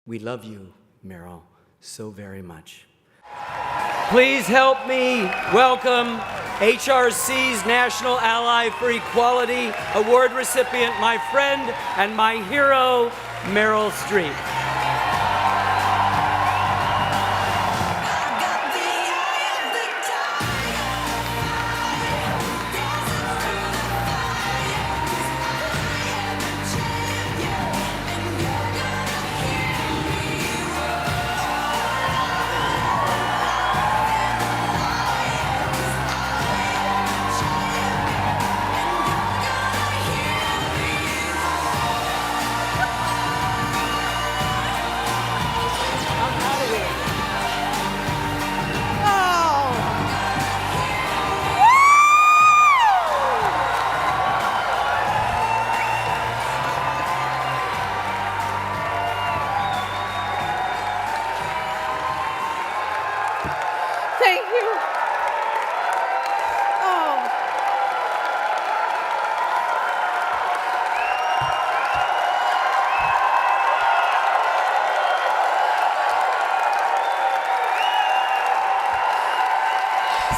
We love you, Meryl, so very much. Please help me welcome HRC's National Ally for Equality Award recipient, my friend and my hero, Meryl Streep. Thank you. Oh.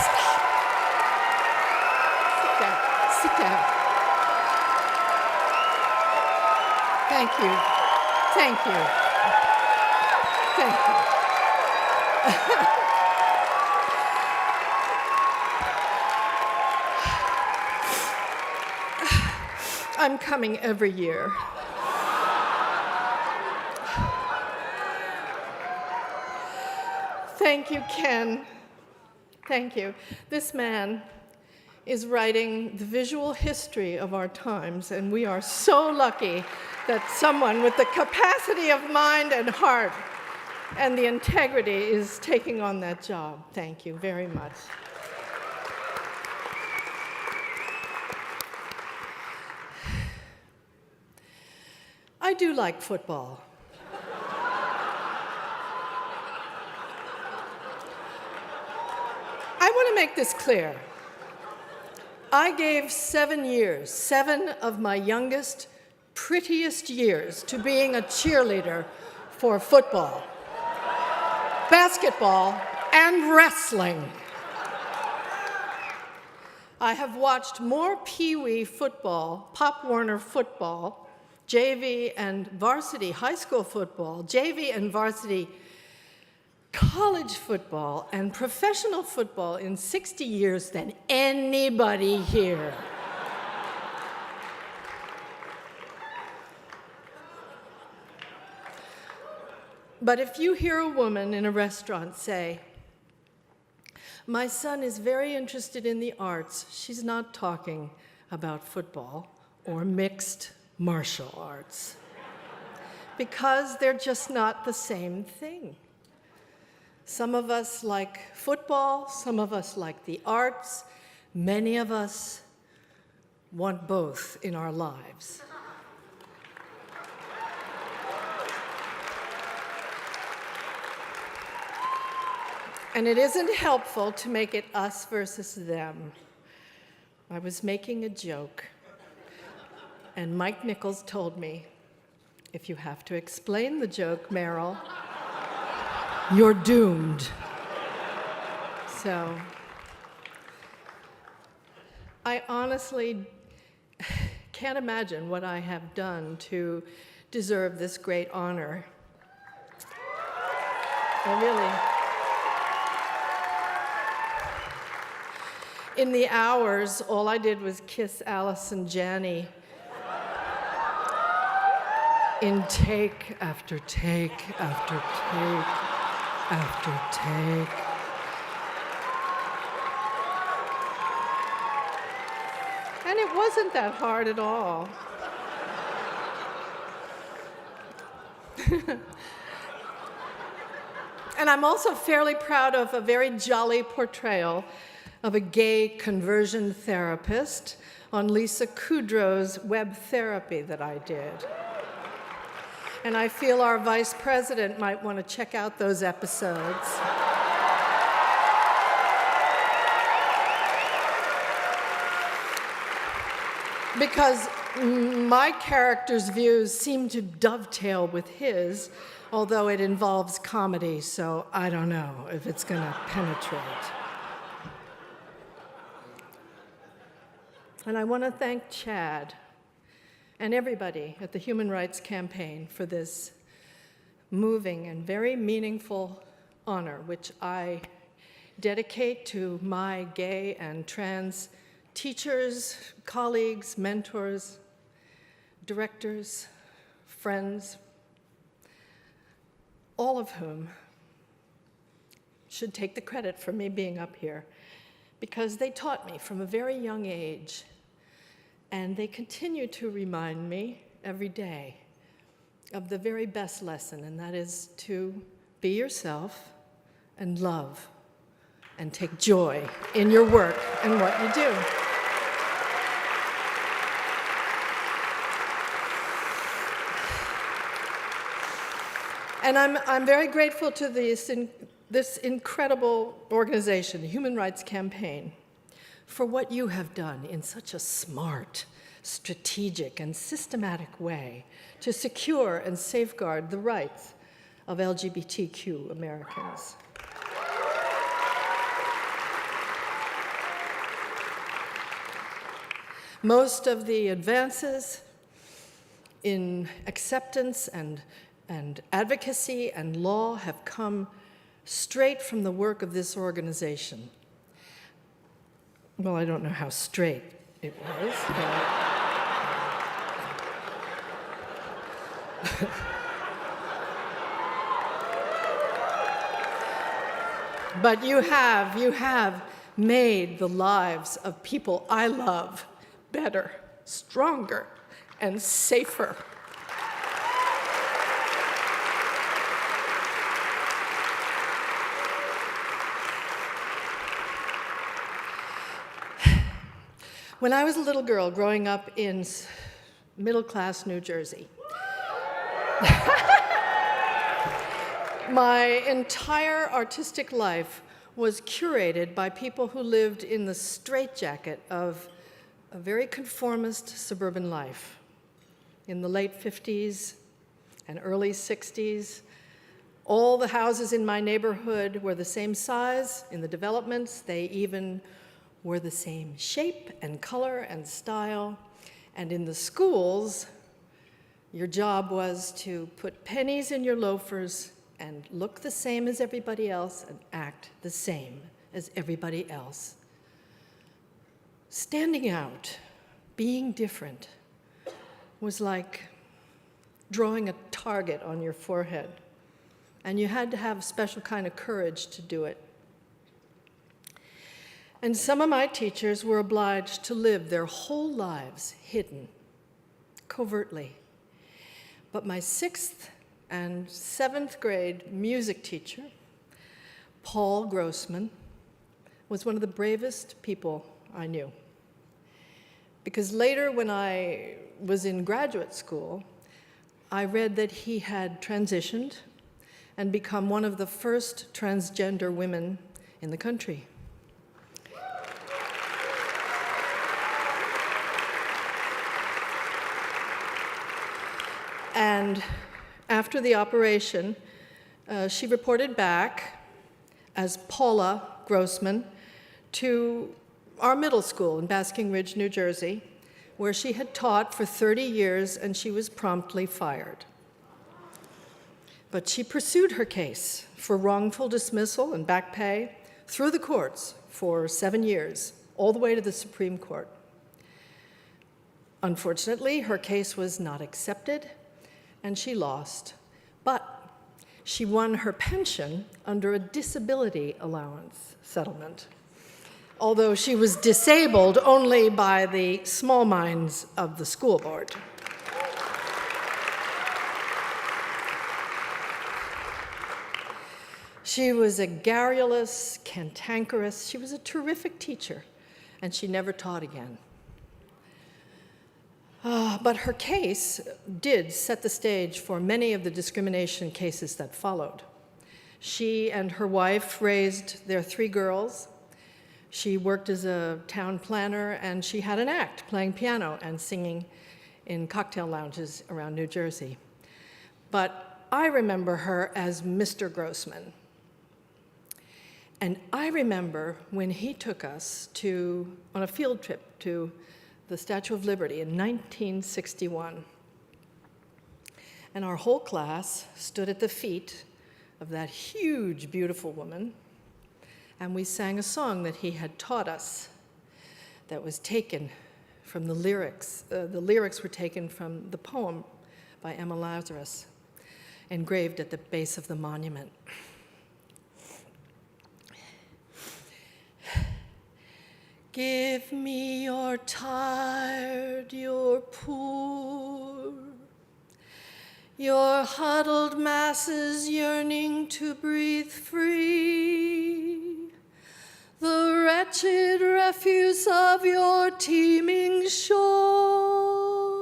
Stop. Sit down. Sit down. Thank you. Thank you. Thank you. I'm coming every year. Thank you, Ken. Thank you. This man is writing the visual history of our times, and we are so lucky that someone with the capacity of mind and heart and the integrity is taking on that job. Thank you very much. I do like football. I want to make this clear. I gave 7 years, 7 of my youngest, prettiest years, to being a cheerleader for football, basketball, and wrestling. I have watched more Pee Wee football, Pop Warner football, JV and varsity high school football, JV and varsity college football, and professional football in 60 years than anybody here. But if you hear a woman in a restaurant say, "My son is very interested in the arts," she's not talking about football or mixed martial arts, because they're just not the same thing. Some of us like football, some of us like the arts, many of us want both in our lives. And it isn't helpful to make it us versus them. I was making a joke. And Mike Nichols told me, "If you have to explain the joke, Meryl, you're doomed." So I honestly can't imagine what I have done to deserve this great honor. I really. In the hours, all I did was kiss Alice and Janney in take after take after take after take. And it wasn't that hard at all. And I'm also fairly proud of a very jolly portrayal of a gay conversion therapist on Lisa Kudrow's web therapy that I did. And I feel our vice president might want to check out those episodes. Because my character's views seem to dovetail with his although it involves comedy, so I don't know if it's going to penetrate. And I want to thank Chad and everybody at the Human Rights Campaign for this moving and very meaningful honor, which I dedicate to my gay and trans teachers, colleagues, mentors, directors, friends, all of whom should take the credit for me being up here, because they taught me from a very young age, and they continue to remind me every day of the very best lesson, and that is to be yourself and love and take joy in your work and what you do. And I'm very grateful to this incredible organization, the Human Rights Campaign, for what you have done in such a smart, strategic, and systematic way to secure and safeguard the rights of LGBTQ Americans. Most of the advances in acceptance and advocacy and law have come straight from the work of this organization. Well, I don't know how straight it was. But you have made the lives of people I love better, stronger, and safer. When I was a little girl growing up in middle-class New Jersey, my entire artistic life was curated by people who lived in the straitjacket of a very conformist suburban life. In the late 50s and early 60s, all the houses in my neighborhood were the same size. In the developments, they even were the same shape and color and style. And in the schools, your job was to put pennies in your loafers and look the same as everybody else and act the same as everybody else. Standing out, being different, was like drawing a target on your forehead. And you had to have a special kind of courage to do it. And some of my teachers were obliged to live their whole lives hidden, covertly. But my 6th and 7th grade music teacher, Paul Grossman, was one of the bravest people I knew. Because later, when I was in graduate school, I read that he had transitioned and become one of the first transgender women in the country. And after the operation, she reported back as Paula Grossman to our middle school in Basking Ridge, New Jersey, where she had taught for 30 years, and she was promptly fired. But she pursued her case for wrongful dismissal and back pay through the courts for 7 years, all the way to the Supreme Court. Unfortunately, her case was not accepted, and she lost. But she won her pension under a disability allowance settlement, although she was disabled only by the small minds of the school board. She was a garrulous, cantankerous, she was a terrific teacher, and she never taught again. But her case did set the stage for many of the discrimination cases that followed. She and her wife raised their 3 girls. She worked as a town planner, and she had an act playing piano and singing in cocktail lounges around New Jersey. But I remember her as Mr. Grossman. And I remember when he took us on a field trip to the Statue of Liberty in 1961. And our whole class stood at the feet of that huge, beautiful woman, and we sang a song that he had taught us that was taken from the lyrics. The lyrics were taken from the poem by Emma Lazarus, engraved at the base of the monument. Give me your tired, your poor, your huddled masses yearning to breathe free, the wretched refuse of your teeming shore.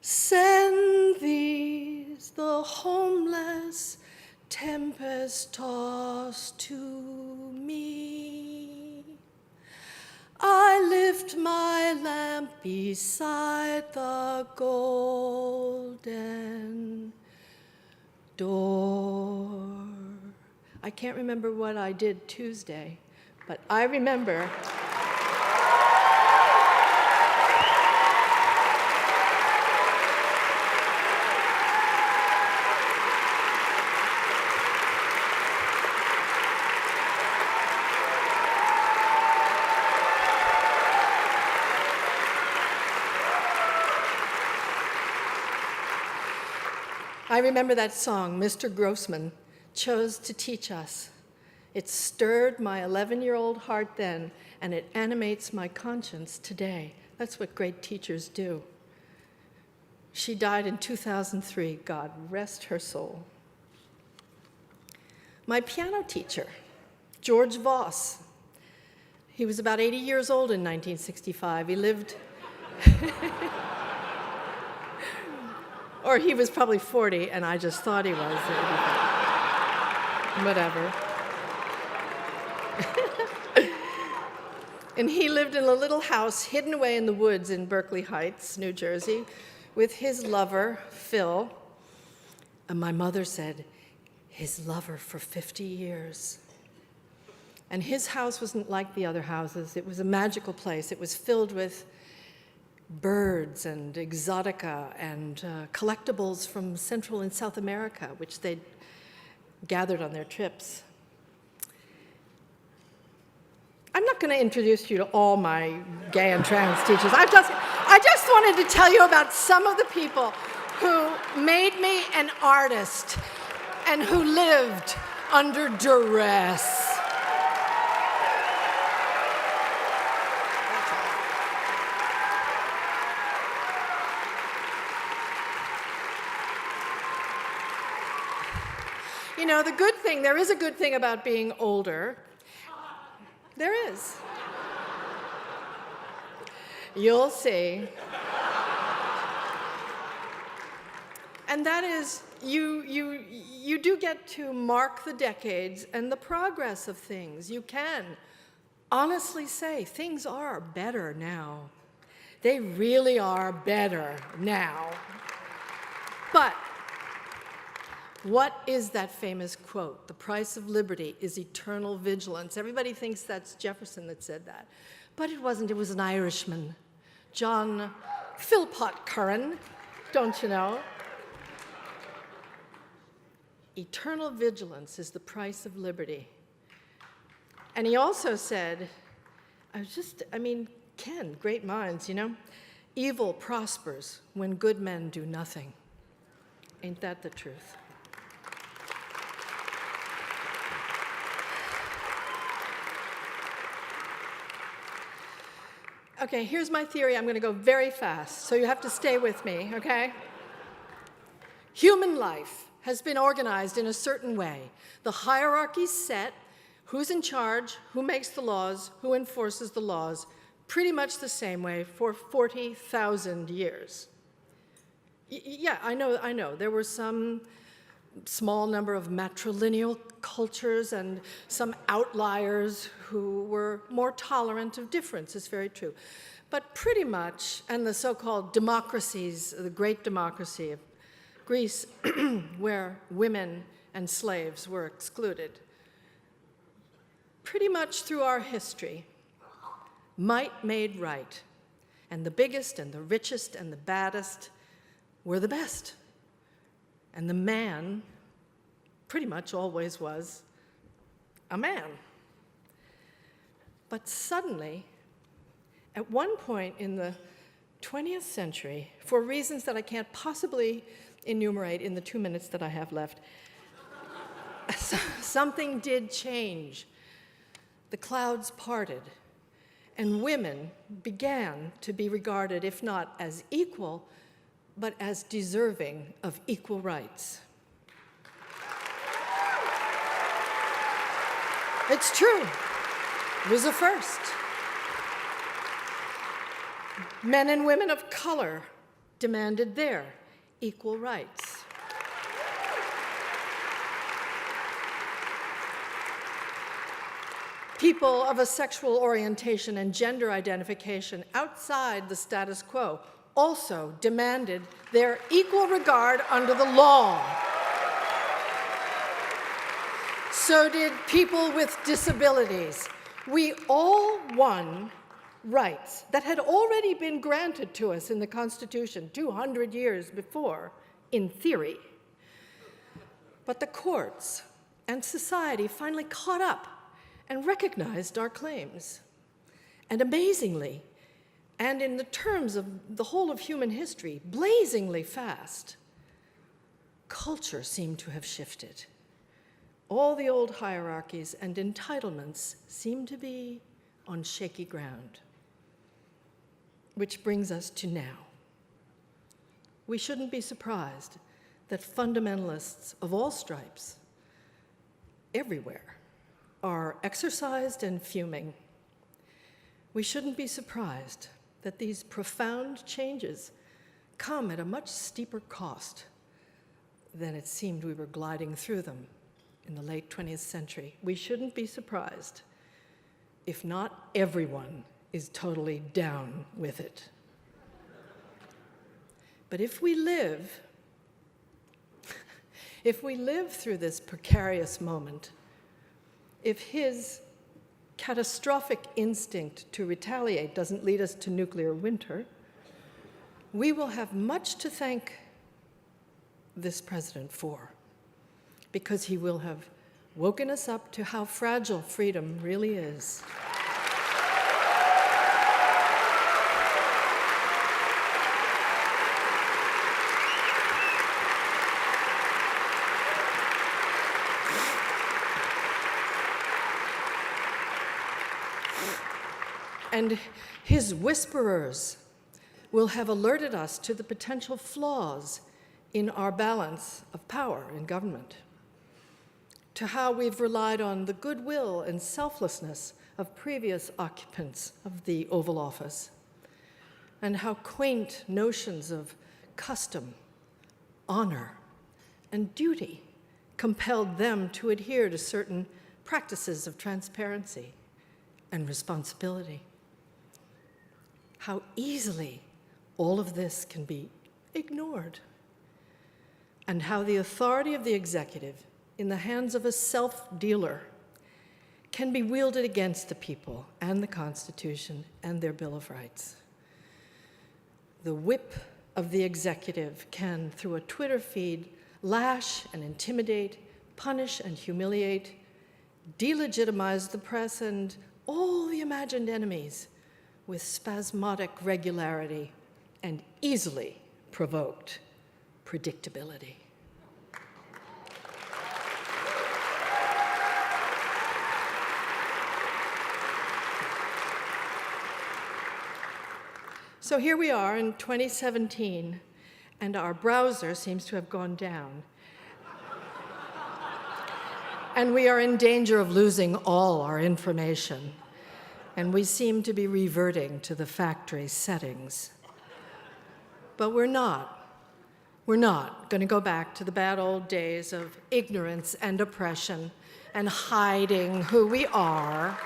Send these, the homeless, tempest-tossed to me. I lift my lamp beside the golden door. I can't remember what I did Tuesday, but I remember. I remember that song Mr. Grossman chose to teach us. It stirred my 11-year-old heart then, and it animates my conscience today. That's what great teachers do. She died in 2003. God rest her soul. My piano teacher, George Voss, he was about 80 years old in 1965. He lived... Or he was probably 40, and I just thought he was. Whatever. And he lived in a little house hidden away in the woods in Berkeley Heights, New Jersey, with his lover, Phil. And my mother said, his lover for 50 years. And his house wasn't like the other houses. It was a magical place. It was filled with birds and exotica and collectibles from Central and South America, which they'd gathered on their trips. I'm not going to introduce you to all my gay and trans teachers. I just wanted to tell you about some of the people who made me an artist and who lived under duress. You know, the good thing, there is a good thing about being older. There is. You'll see. And that is, you do get to mark the decades and the progress of things. You can honestly say things are better now. They really are better now. But what is that famous quote? The price of liberty is eternal vigilance. Everybody thinks that's Jefferson that said that. But it wasn't. It was an Irishman, John Philpot Curran, don't you know? Eternal vigilance is the price of liberty. And he also said, Ken, great minds, you know? Evil prospers when good men do nothing. Ain't that the truth? Okay, here's my theory. I'm going to go very fast, so you have to stay with me, okay? Human life has been organized in a certain way. The hierarchy's set, who's in charge, who makes the laws, who enforces the laws, pretty much the same way for 40,000 years. Yeah, I know. There were some small number of matrilineal cultures and some outliers who were more tolerant of difference, it's very true. But pretty much, and the so-called democracies, the great democracy of Greece, where women and slaves were excluded. Pretty much through our history, might made right, and the biggest and the richest and the baddest were the best. And the man pretty much always was a man. But suddenly, at one point in the 20th century, for reasons that I can't possibly enumerate in the 2 minutes that I have left, something did change. The clouds parted, and women began to be regarded, if not as equal, but as deserving of equal rights. It's true. It was a first. Men and women of color demanded their equal rights. People of a sexual orientation and gender identification outside the status quo also demanded their equal regard under the law. So did people with disabilities. We all won rights that had already been granted to us in the Constitution 200 years before, in theory. But the courts and society finally caught up and recognized our claims. And amazingly, and in the terms of the whole of human history, blazingly fast, culture seemed to have shifted. All the old hierarchies and entitlements seem to be on shaky ground. Which brings us to now. We shouldn't be surprised that fundamentalists of all stripes, everywhere, are exercised and fuming. We shouldn't be surprised that these profound changes come at a much steeper cost than it seemed we were gliding through them in the late 20th century. We shouldn't be surprised if not everyone is totally down with it. But if we live through this precarious moment, if his catastrophic instinct to retaliate doesn't lead us to nuclear winter, we will have much to thank this president for, because he will have woken us up to how fragile freedom really is. And his whisperers will have alerted us to the potential flaws in our balance of power in government, to how we've relied on the goodwill and selflessness of previous occupants of the Oval Office, and how quaint notions of custom, honor, and duty compelled them to adhere to certain practices of transparency and responsibility. How easily all of this can be ignored, and how the authority of the executive in the hands of a self-dealer can be wielded against the people and the Constitution and their Bill of Rights. The whip of the executive can, through a Twitter feed, lash and intimidate, punish and humiliate, delegitimize the press and all the imagined enemies with spasmodic regularity and easily provoked predictability. So here we are in 2017, and our browser seems to have gone down. And we are in danger of losing all our information. And we seem to be reverting to the factory settings. But we're not. We're not going to go back to the bad old days of ignorance and oppression and hiding who we are.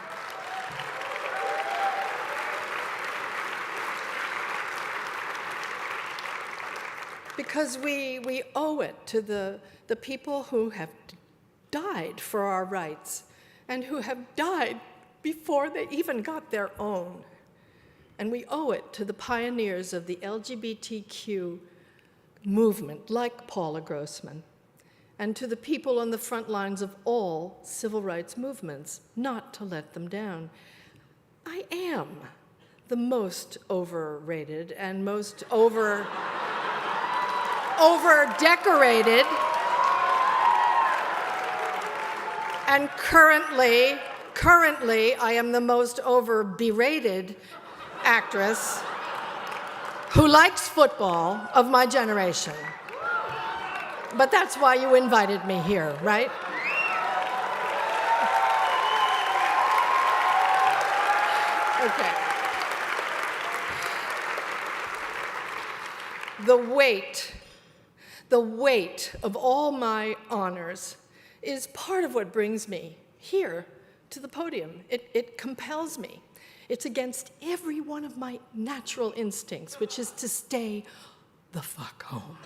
because we owe it to the people who have died for our rights and who have died before they even got their own. And we owe it to the pioneers of the LGBTQ movement, like Paula Grossman, and to the people on the front lines of all civil rights movements, not to let them down. I am the most overrated and most over-decorated, and currently I am the most over-berated actress who likes football of my generation. But that's why you invited me here, right? Okay. The weight of all my honors is part of what brings me here to the podium. It compels me. It's against every one of my natural instincts, which is to stay the fuck home.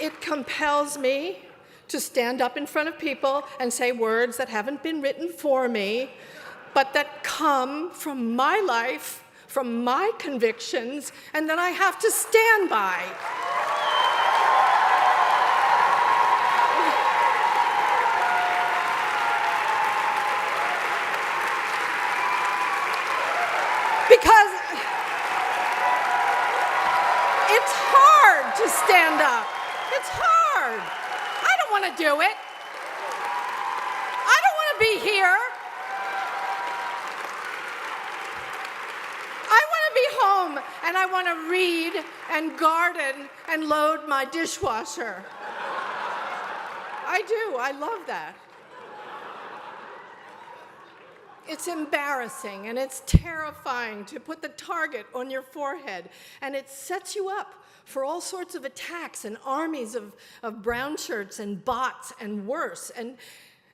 It compels me to stand up in front of people and say words that haven't been written for me, but that come from my life, from my convictions, and that I have to stand by. Because it's hard to stand up. It's hard. I don't want to do it. I don't want to be here. I want to be home, and I want to read and garden and load my dishwasher. I do. I love that. It's embarrassing and it's terrifying to put the target on your forehead, and it sets you up for all sorts of attacks and armies of brown shirts and bots and worse. And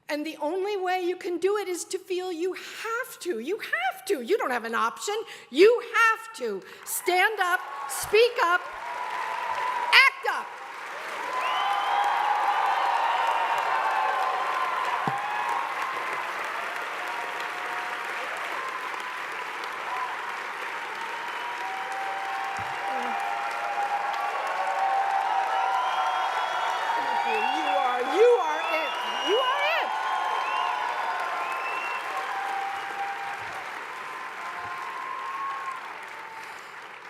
the only way you can do it is to feel you have to. You have to. You don't have an option. You have to. Stand up, speak up, act up.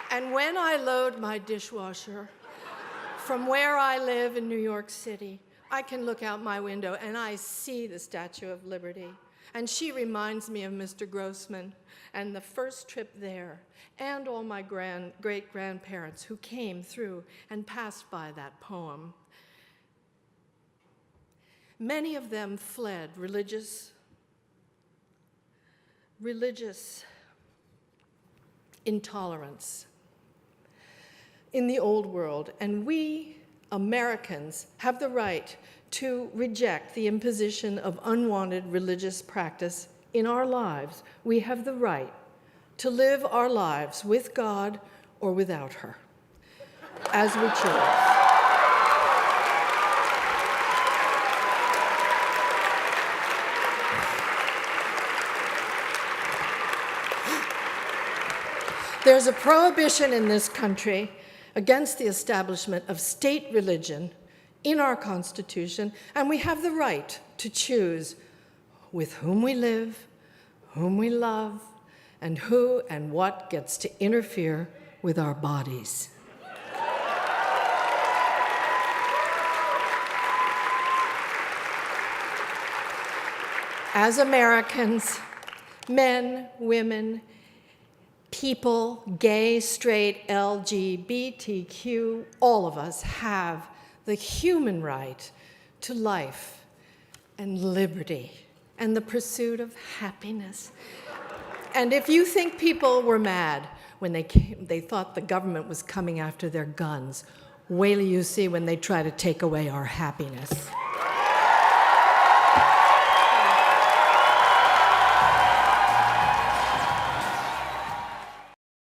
And when I load my dishwasher, from where I live in New York City, I can look out my window and I see the Statue of Liberty. And she reminds me of Mr. Grossman and the first trip there, and all my great-grandparents who came through and passed by that poem. Many of them fled religious intolerance in the old world, and we Americans have the right to reject the imposition of unwanted religious practice in our lives. We have the right to live our lives with God or without her, as we choose. There's a prohibition in this country against the establishment of state religion in our Constitution, and we have the right to choose with whom we live, whom we love, and who and what gets to interfere with our bodies. As Americans, men, women, people, gay, straight, LGBTQ, all of us have the human right to life and liberty and the pursuit of happiness. And if you think people were mad when they thought the government was coming after their guns, wait till you see when they try to take away our happiness.